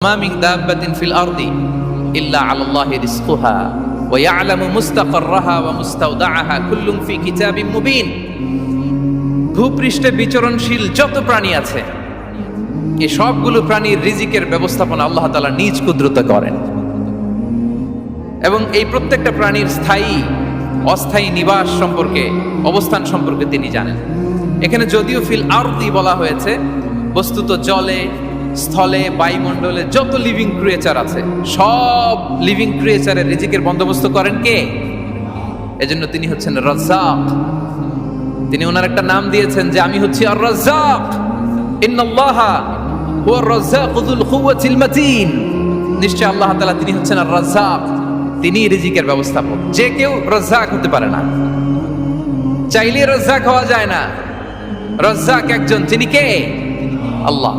মা মিন দাব্বাতিন ফিল আরদি ইল্লা আলাল্লাহি রিজকুহা ওয়া ইয়ালামু মুস্তাকাররাহা ওয়া মুস্তাওদাআহা কুল্লুন ফি কিতাবিম মুবিন। ভূপৃষ্ঠে বিচরণশীল যত প্রাণী আছে এই সবগুলো প্রাণীর রিজিকের ব্যবস্থাপনা আল্লাহ তাআলা নিজ কুদরতে করেন এবং এই প্রত্যেকটা প্রাণীর স্থায়ী অস্থায়ী নিবাস সম্পর্কে, অবস্থান সম্পর্কে তিনি জানেন। এখানে যদিও ফিল আরদি বলা হয়েছে, বস্তুত জলে, স্থলে, বায়ুমণ্ডলে যত লিভিং ক্রিয়েচার আছে সব লিভিং ক্রিয়েচারের রিজিকের বন্দোবস্ত করেন কে? এজন্য তিনি হচ্ছেন রাজ্জাক। তিনি ওনার একটা নাম দিয়েছেন যে আমি হচ্ছি আর রাজ্জাক, ইন্নাল্লাহা হুয়ার রাজ্জাকু যুল কুওয়াতিল মাতিন। নিশ্চয় আল্লাহ তাআলা তিনি হচ্ছেন আর রাজ্জাক, তিনি রিজিকের ব্যবস্থাপক। যে কেউ রাজ্জাক হতে পারে না, চাইলে রাজ্জাক হওয়া যায় না। রাজ্জাক একজন, তিনি কে? আল্লাহ।